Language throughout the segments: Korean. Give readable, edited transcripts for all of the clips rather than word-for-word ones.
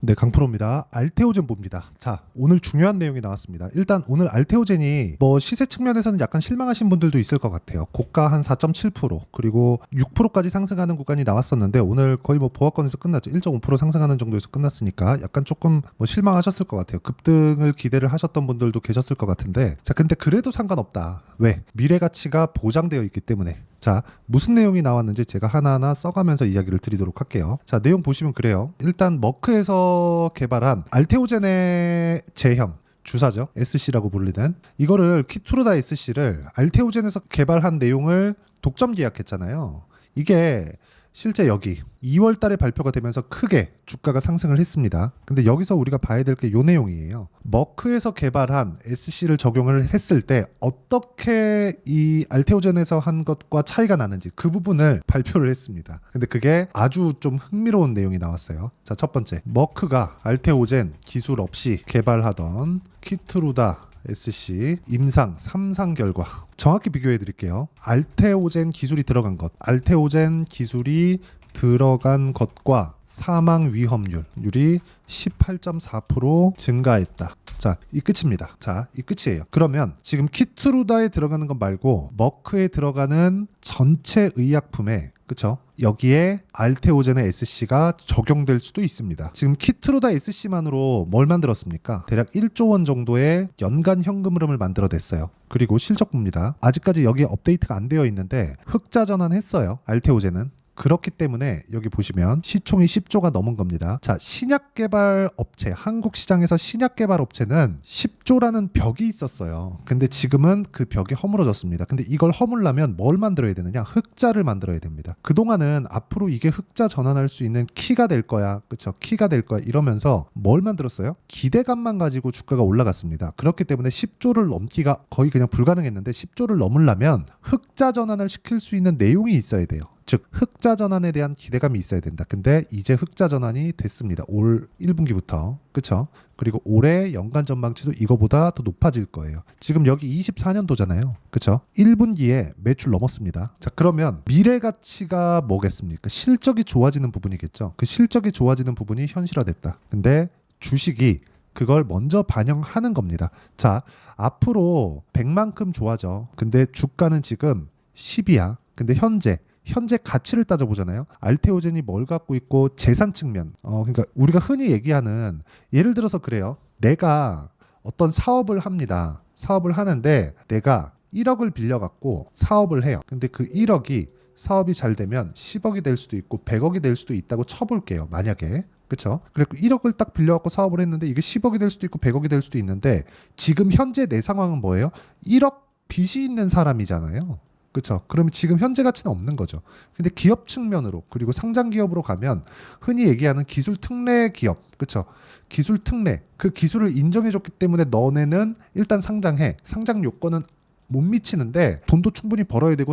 네, 강프로입니다. 알테오젠 봅니다. 자, 오늘 중요한 내용이 나왔습니다. 일단 오늘 알테오젠이 뭐 시세 측면에서는 약간 실망하신 분들도 있을 것 같아요. 고가 한 4.7% 그리고 6%까지 상승하는 구간이 나왔었는데 오늘 거의 뭐 보합권에서 끝났죠. 1.5% 상승하는 정도에서 끝났으니까 약간 조금 뭐 실망하셨을 것 같아요. 급등을 기대를 하셨던 분들도 계셨을 것 같은데, 자, 근데 그래도 상관없다. 왜? 미래 가치가 보장되어 있기 때문에. 자, 무슨 내용이 나왔는지 제가 하나하나 써가면서 이야기를 드리도록 할게요. 자, 내용 보시면 그래요. 일단 머크에서 개발한 알테오젠의 제형 주사죠. SC라고 불리는 이거를 키투르다 SC를 알테오젠에서 개발한 내용을 독점 계약했잖아요. 이게 실제 여기 2월 달에 발표가 되면서 크게 주가가 상승을 했습니다. 근데 여기서 우리가 봐야 될 게 요 내용이에요. 머크에서 개발한 SC를 적용을 했을 때 어떻게 이 알테오젠에서 한 것과 차이가 나는지 그 부분을 발표를 했습니다. 근데 그게 아주 좀 흥미로운 내용이 나왔어요. 자, 첫 번째, 머크가 알테오젠 기술 없이 개발하던 키투르다 SC 임상 3상 결과 정확히 비교해 드릴게요. 알테오젠 기술이 들어간 알테오젠 기술이 들어간 것과 사망 위험률이 18.4% 증가했다. 자, 이 끝입니다. 자, 이 끝이에요. 그러면 지금 키투르다에 들어가는 것 말고 머크에 들어가는 전체 의약품에, 그쵸? 여기에 알테오젠의 SC가 적용될 수도 있습니다. 지금 키투르다 SC만으로 뭘 만들었습니까? 대략 1조 원 정도의 연간 현금 흐름을 만들어냈어요. 그리고 실적 봅니다. 아직까지 여기에 업데이트가 안 되어 있는데 흑자 전환했어요. 알테오젠은. 그렇기 때문에 여기 보시면 시총이 10조가 넘은 겁니다. 자, 신약 개발 업체, 한국 시장에서 신약 개발 업체는 10조라는 벽이 있었어요. 근데 지금은 그 벽이 허물어졌습니다. 근데 이걸 허물려면 뭘 만들어야 되느냐? 흑자를 만들어야 됩니다. 그동안은 앞으로 이게 흑자 전환할 수 있는 키가 될 거야. 그쵸? 키가 될 거야. 이러면서 뭘 만들었어요? 기대감만 가지고 주가가 올라갔습니다. 그렇기 때문에 10조를 넘기가 거의 그냥 불가능했는데 10조를 넘으려면 흑자 전환을 시킬 수 있는 내용이 있어야 돼요. 즉 흑자 전환에 대한 기대감이 있어야 된다. 근데 이제 흑자 전환이 됐습니다. 올 1분기부터. 그쵸? 그리고 올해 연간 전망치도 이거보다 더 높아질 거예요. 지금 여기 24년도잖아요. 그쵸? 1분기에 매출 넘었습니다. 자, 그러면 미래 가치가 뭐겠습니까? 실적이 좋아지는 부분이겠죠. 그 실적이 좋아지는 부분이 현실화됐다. 근데 주식이 그걸 먼저 반영하는 겁니다. 자, 앞으로 100만큼 좋아져. 근데 주가는 지금 10이야. 근데 현재 가치를 따져보잖아요. 알테오젠이 뭘 갖고 있고 재산 측면. 그러니까 우리가 흔히 얘기하는, 예를 들어서 그래요. 내가 어떤 사업을 합니다. 사업을 하는데 내가 1억을 빌려갖고 사업을 해요. 근데 그 1억이 사업이 잘 되면 10억이 될 수도 있고 100억이 될 수도 있다고 쳐볼게요. 만약에. 그쵸? 그리고 1억을 딱 빌려갖고 사업을 했는데 이게 10억이 될 수도 있고 100억이 될 수도 있는데 지금 현재 내 상황은 뭐예요? 1억 빚이 있는 사람이잖아요. 그렇죠. 그러면 지금 현재 가치는 없는 거죠. 근데 기업 측면으로, 그리고 상장 기업으로 가면 흔히 얘기하는 기술 특례 기업, 그렇죠. 기술 특례, 그 기술을 인정해줬기 때문에 너네는 일단 상장해. 상장 요건은 못 미치는데 돈도 충분히 벌어야 되고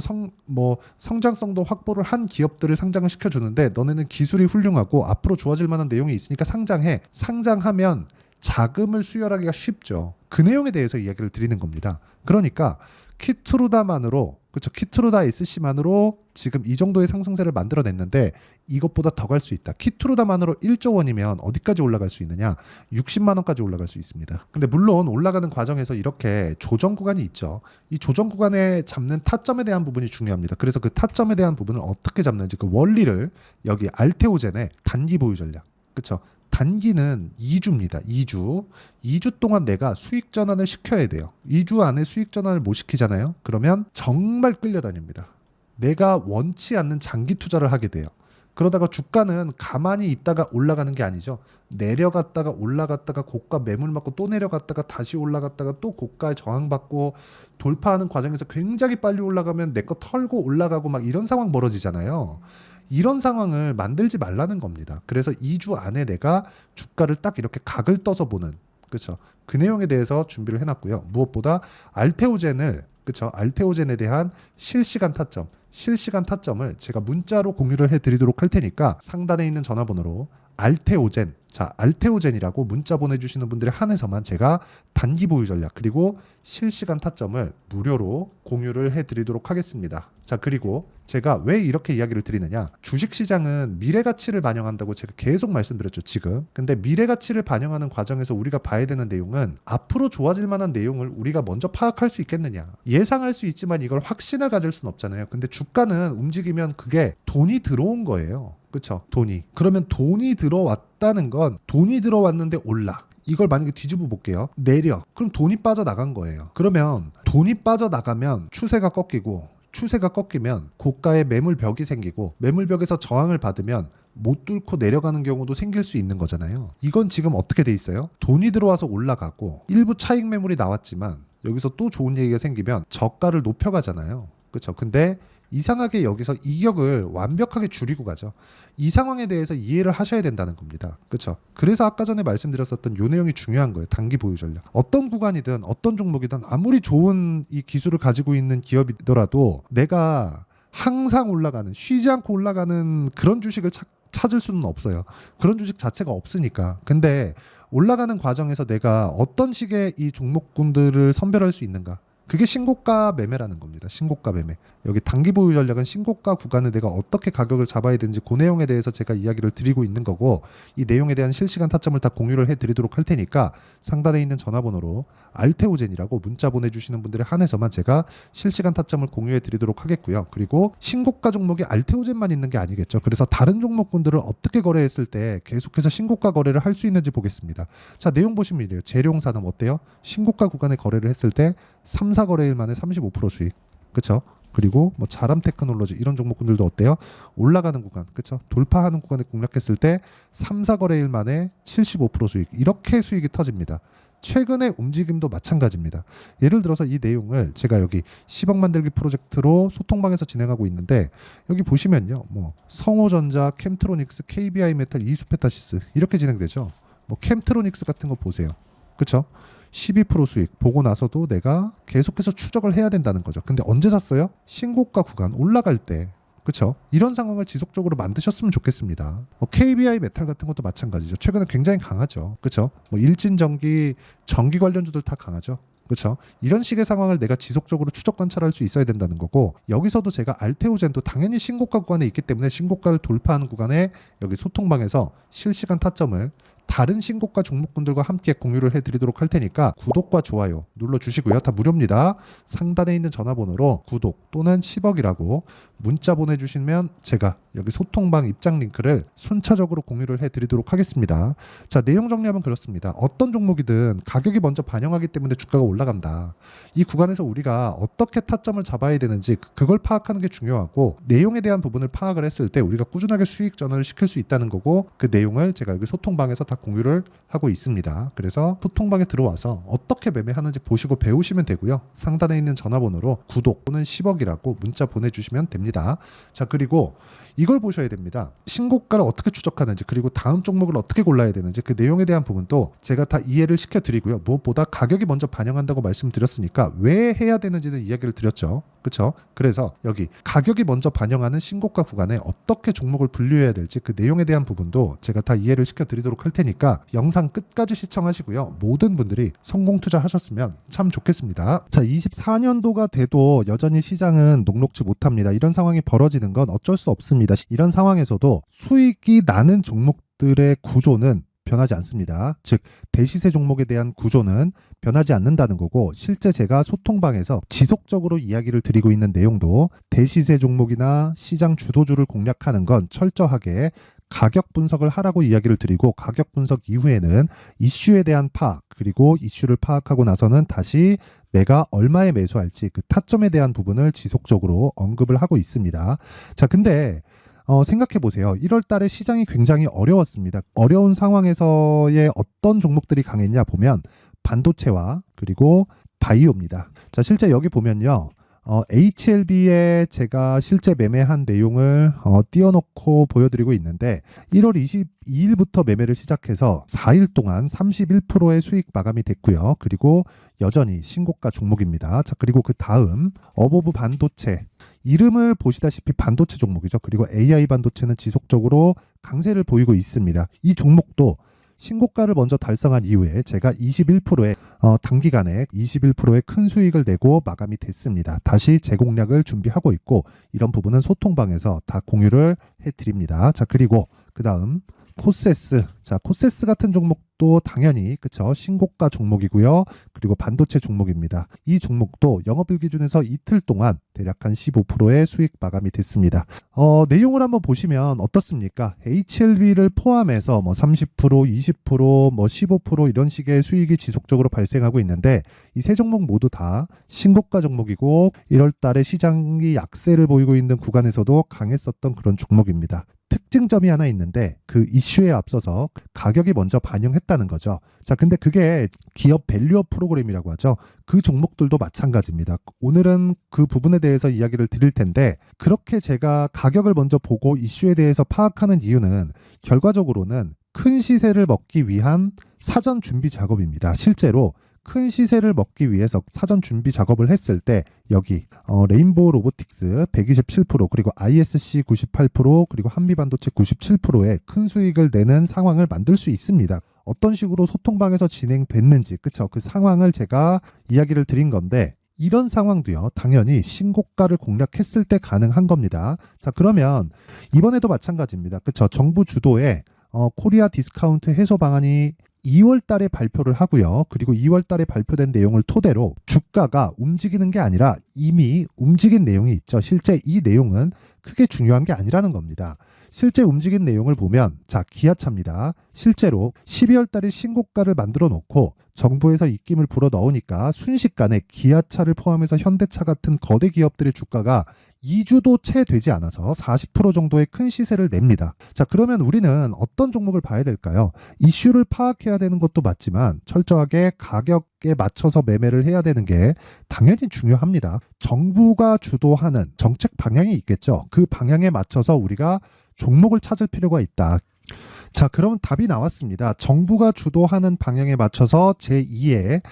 성장성도 확보를 한 기업들을 상장을 시켜주는데 너네는 기술이 훌륭하고 앞으로 좋아질 만한 내용이 있으니까 상장해. 상장하면 자금을 수혈하기가 쉽죠. 그 내용에 대해서 이야기를 드리는 겁니다. 그러니까 키투르다만으로, 그렇죠, 키투르다 SC만으로 지금 이 정도의 상승세를 만들어냈는데 이것보다 더 갈 수 있다. 키투르다만으로 1조 원이면 어디까지 올라갈 수 있느냐? 60만 원까지 올라갈 수 있습니다. 근데 물론 올라가는 과정에서 이렇게 조정 구간이 있죠. 이 조정 구간에 잡는 타점에 대한 부분이 중요합니다. 그래서 그 타점에 대한 부분을 어떻게 잡는지 그 원리를 여기 알테오젠의 단기 보유 전략, 그렇죠. 단기는 2주입니다. 2주 동안 내가 수익 전환을 시켜야 돼요. 2주 안에 수익 전환을 못 시키잖아요. 그러면 정말 끌려다닙니다. 내가 원치 않는 장기 투자를 하게 돼요. 그러다가 주가는 가만히 있다가 올라가는 게 아니죠. 내려갔다가 올라갔다가 고가 매물 맞고 또 내려갔다가 다시 올라갔다가 또 고가에 저항받고 돌파하는 과정에서 굉장히 빨리 올라가면 내 거 털고 올라가고 막 이런 상황 벌어지잖아요. 이런 상황을 만들지 말라는 겁니다. 그래서 2주 안에 내가 주가를 딱 이렇게 각을 떠서 보는, 그렇죠. 그 내용에 대해서 준비를 해놨고요. 무엇보다 알테오젠을, 그렇죠, 알테오젠에 대한 실시간 타점을 제가 문자로 공유를 해드리도록 할 테니까 상단에 있는 전화번호로 알테오젠, 자, 알테오젠이라고 문자 보내주시는 분들에 한해서만 제가 단기 보유 전략 그리고 실시간 타점을 무료로 공유를 해드리도록 하겠습니다. 자, 그리고 제가 왜 이렇게 이야기를 드리느냐, 주식시장은 미래가치를 반영한다고 제가 계속 말씀드렸죠 지금. 근데 미래가치를 반영하는 과정에서 우리가 봐야 되는 내용은 앞으로 좋아질 만한 내용을 우리가 먼저 파악할 수 있겠느냐, 예상할 수 있지만 이걸 확신을 가질 수는 없잖아요. 근데 주가는 움직이면 그게 돈이 들어온 거예요. 그쵸? 돈이. 그러면 돈이 들어왔다는 건 돈이 들어왔는데 올라, 이걸 만약에 뒤집어 볼게요. 내려. 그럼 돈이 빠져나간 거예요. 그러면 돈이 빠져나가면 추세가 꺾이고, 추세가 꺾이면 고가의 매물벽이 생기고, 매물벽에서 저항을 받으면 못 뚫고 내려가는 경우도 생길 수 있는 거잖아요. 이건 지금 어떻게 돼 있어요? 돈이 들어와서 올라가고 일부 차익 매물이 나왔지만 여기서 또 좋은 얘기가 생기면 저가를 높여가잖아요. 그렇죠? 근데 이상하게 여기서 이격을 완벽하게 줄이고 가죠. 이 상황에 대해서 이해를 하셔야 된다는 겁니다. 그렇죠? 그래서 아까 전에 말씀드렸었던 요 내용이 중요한 거예요. 단기 보유 전략. 어떤 구간이든 어떤 종목이든 아무리 좋은 이 기술을 가지고 있는 기업이더라도 내가 항상 올라가는, 쉬지 않고 올라가는 그런 주식을 찾을 수는 없어요. 그런 주식 자체가 없으니까. 근데 올라가는 과정에서 내가 어떤 식의 이 종목군들을 선별할 수 있는가? 그게 신고가 매매라는 겁니다. 신고가 매매. 여기 단기 보유 전략은 신고가 구간을 내가 어떻게 가격을 잡아야 되는지 그 내용에 대해서 제가 이야기를 드리고 있는 거고, 이 내용에 대한 실시간 타점을 다 공유를 해드리도록 할 테니까 상단에 있는 전화번호로 알테오젠이라고 문자 보내주시는 분들에 한해서만 제가 실시간 타점을 공유해 드리도록 하겠고요. 그리고 신고가 종목이 알테오젠만 있는 게 아니겠죠. 그래서 다른 종목군들을 어떻게 거래했을 때 계속해서 신고가 거래를 할 수 있는지 보겠습니다. 자, 내용 보시면 이래요. 재룡산업 어때요? 신고가 구간에 거래를 했을 때 3, 4거래일 만에 35% 수익. 그쵸? 그리고 뭐 자람 테크놀로지 이런 종목군들도 어때요? 올라가는 구간, 그쵸? 돌파하는 구간에 공략했을 때 3, 4거래일 만에 75% 수익. 이렇게 수익이 터집니다. 최근의 움직임도 마찬가지입니다. 예를 들어서 이 내용을 제가 여기 10억 만들기 프로젝트로 소통방에서 진행하고 있는데, 여기 보시면요, 뭐 성호전자, 캠트로닉스, KBI 메탈, 이수페타시스 이렇게 진행되죠. 뭐 캠트로닉스 같은 거 보세요. 그쵸? 12% 수익 보고 나서도 내가 계속해서 추적을 해야 된다는 거죠. 근데 언제 샀어요? 신고가 구간 올라갈 때. 그렇죠? 이런 상황을 지속적으로 만드셨으면 좋겠습니다. 뭐 KBI 메탈 같은 것도 마찬가지죠. 최근에 굉장히 강하죠. 그렇죠? 뭐 일진전기, 전기 관련주들 다 강하죠. 그렇죠? 이런 식의 상황을 내가 지속적으로 추적 관찰할 수 있어야 된다는 거고, 여기서도 제가 알테오젠도 당연히 신고가 구간에 있기 때문에 신고가를 돌파하는 구간에 여기 소통방에서 실시간 타점을 다른 신고가 종목군들과 함께 공유를 해드리도록 할 테니까 구독과 좋아요 눌러주시고요. 다 무료입니다. 상단에 있는 전화번호로 구독 또는 10억이라고 문자 보내주시면 제가 여기 소통방 입장 링크를 순차적으로 공유를 해드리도록 하겠습니다. 자, 내용 정리하면 그렇습니다. 어떤 종목이든 가격이 먼저 반영하기 때문에 주가가 올라간다. 이 구간에서 우리가 어떻게 타점을 잡아야 되는지 그걸 파악하는 게 중요하고, 내용에 대한 부분을 파악을 했을 때 우리가 꾸준하게 수익 전환을 시킬 수 있다는 거고, 그 내용을 제가 여기 소통방에서 다 공유를 하고 있습니다. 그래서 소통방에 들어와서 어떻게 매매하는지 보시고 배우시면 되고요. 상단에 있는 전화번호로 구독 또는 10억이라고 문자 보내주시면 됩니다. 자, 그리고 이걸 보셔야 됩니다. 신고가를 어떻게 추적하는지, 그리고 다음 종목을 어떻게 골라야 되는지 그 내용에 대한 부분도 제가 다 이해를 시켜드리고요. 무엇보다 가격이 먼저 반영한다고 말씀드렸으니까 왜 해야 되는지는 이야기를 드렸죠. 그렇죠? 그래서 여기 가격이 먼저 반영하는 신고가 구간에 어떻게 종목을 분류해야 될지 그 내용에 대한 부분도 제가 다 이해를 시켜드리도록 할 테니까 영상 끝까지 시청하시고요. 모든 분들이 성공 투자하셨으면 참 좋겠습니다. 자, 24년도가 돼도 여전히 시장은 녹록지 못합니다. 이런 상황이 벌어지는 건 어쩔 수 없습니다. 이런 상황에서도 수익이 나는 종목들의 구조는 변하지 않습니다. 즉 대시세 종목에 대한 구조는 변하지 않는다는 거고, 실제 제가 소통방에서 지속적으로 이야기를 드리고 있는 내용도 대시세 종목이나 시장 주도주를 공략하는 건 철저하게 가격 분석을 하라고 이야기를 드리고, 가격 분석 이후에는 이슈에 대한 파악, 그리고 이슈를 파악하고 나서는 다시 내가 얼마에 매수할지 그 타점에 대한 부분을 지속적으로 언급을 하고 있습니다. 자, 근데 생각해 보세요. 1월 달에 시장이 굉장히 어려웠습니다. 어려운 상황에서의 어떤 종목들이 강했냐 보면 반도체와 그리고 바이오입니다. 자, 실제 여기 보면요. HLB에 제가 실제 매매한 내용을 띄워놓고 보여드리고 있는데, 1월 22일부터 매매를 시작해서 4일 동안 31%의 수익 마감이 됐고요. 그리고 여전히 신고가 종목입니다. 자, 그리고 그 다음 어보브 반도체, 이름을 보시다시피 반도체 종목이죠. 그리고 AI 반도체는 지속적으로 강세를 보이고 있습니다. 이 종목도 신고가를 먼저 달성한 이후에 제가 21%의 단기간에 21%의 큰 수익을 내고 마감이 됐습니다. 다시 재공략을 준비하고 있고 이런 부분은 소통방에서 다 공유를 해드립니다. 자, 그리고 그 다음 코세스. 자, 코세스 같은 종목도 당연히 그쵸, 신고가 종목이고요. 그리고 반도체 종목입니다. 이 종목도 영업일 기준에서 이틀 동안 대략 한 15%의 수익 마감이 됐습니다. 내용을 한번 보시면 어떻습니까? HLB를 포함해서 뭐 30%, 20%, 뭐 15% 이런 식의 수익이 지속적으로 발생하고 있는데 이 세 종목 모두 다 신고가 종목이고 1월 달에 시장이 약세를 보이고 있는 구간에서도 강했었던 그런 종목입니다. 특징점이 하나 있는데 그 이슈에 앞서서 가격이 먼저 반영했다는 거죠. 자, 근데 그게 기업 밸류업 프로그램이라고 하죠. 그 종목들도 마찬가지입니다. 오늘은 그 부분에 대해서 이야기를 드릴 텐데 그렇게 제가 가격을 먼저 보고 이슈에 대해서 파악하는 이유는 결과적으로는 큰 시세를 먹기 위한 사전 준비 작업입니다. 실제로 큰 시세를 먹기 위해서 사전 준비 작업을 했을 때 여기 레인보우 로보틱스 127% 그리고 ISC 98% 그리고 한미반도체 97%의 큰 수익을 내는 상황을 만들 수 있습니다. 어떤 식으로 소통방에서 진행됐는지 그쵸? 그 상황을 제가 이야기를 드린 건데 이런 상황도요 당연히 신고가를 공략했을 때 가능한 겁니다. 자, 그러면 이번에도 마찬가지입니다. 그쵸? 정부 주도의 코리아 디스카운트 해소 방안이 2월 달에 발표를 하고요. 그리고 2월 달에 발표된 내용을 토대로 주가가 움직이는 게 아니라 이미 움직인 내용이 있죠. 실제 이 내용은 크게 중요한 게 아니라는 겁니다. 실제 움직인 내용을 보면 자, 기아차입니다. 실제로 12월 달에 신고가를 만들어 놓고 정부에서 입김을 불어 넣으니까 순식간에 기아차를 포함해서 현대차 같은 거대 기업들의 주가가 2주도 채 되지 않아서 40% 정도의 큰 시세를 냅니다. 자, 그러면 우리는 어떤 종목을 봐야 될까요? 이슈를 파악해야 되는 것도 맞지만 철저하게 가격에 맞춰서 매매를 해야 되는 게 당연히 중요합니다. 정부가 주도하는 정책 방향이 있겠죠. 그 방향에 맞춰서 우리가 종목을 찾을 필요가 있다. 자, 그러면 답이 나왔습니다. 정부가 주도하는 방향에 맞춰서 제2의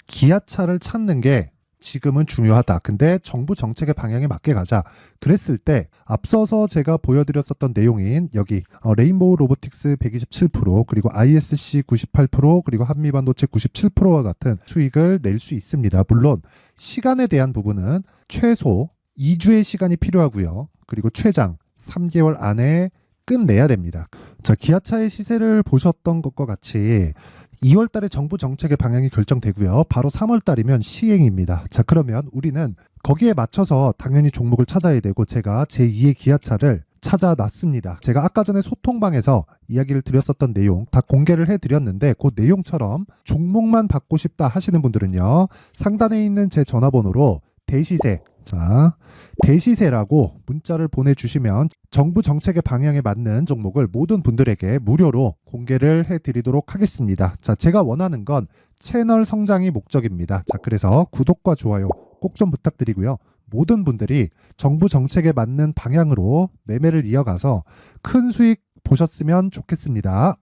기아차를 찾는 게 지금은 중요하다. 근데 정부 정책의 방향에 맞게 가자. 그랬을 때 앞서서 제가 보여드렸었던 내용인 여기 레인보우 로보틱스 127% 그리고 ISC 98% 그리고 한미반도체 97%와 같은 수익을 낼 수 있습니다. 물론 시간에 대한 부분은 최소 2주의 시간이 필요하고요. 그리고 최장 3개월 안에 끝내야 됩니다. 자, 기아차의 시세를 보셨던 것과 같이 2월 달에 정부 정책의 방향이 결정되고요. 바로 3월 달이면 시행입니다. 자, 그러면 우리는 거기에 맞춰서 당연히 종목을 찾아야 되고 제가 제2의 기아차를 찾아놨습니다. 제가 아까 전에 소통방에서 이야기를 드렸었던 내용 다 공개를 해드렸는데 그 내용처럼 종목만 받고 싶다 하시는 분들은요. 상단에 있는 제 전화번호로 대시세, 자, 대시세라고 문자를 보내주시면 정부 정책의 방향에 맞는 종목을 모든 분들에게 무료로 공개를 해드리도록 하겠습니다. 자, 제가 원하는 건 채널 성장이 목적입니다. 자, 그래서 구독과 좋아요 꼭 좀 부탁드리고요. 모든 분들이 정부 정책에 맞는 방향으로 매매를 이어가서 큰 수익 보셨으면 좋겠습니다.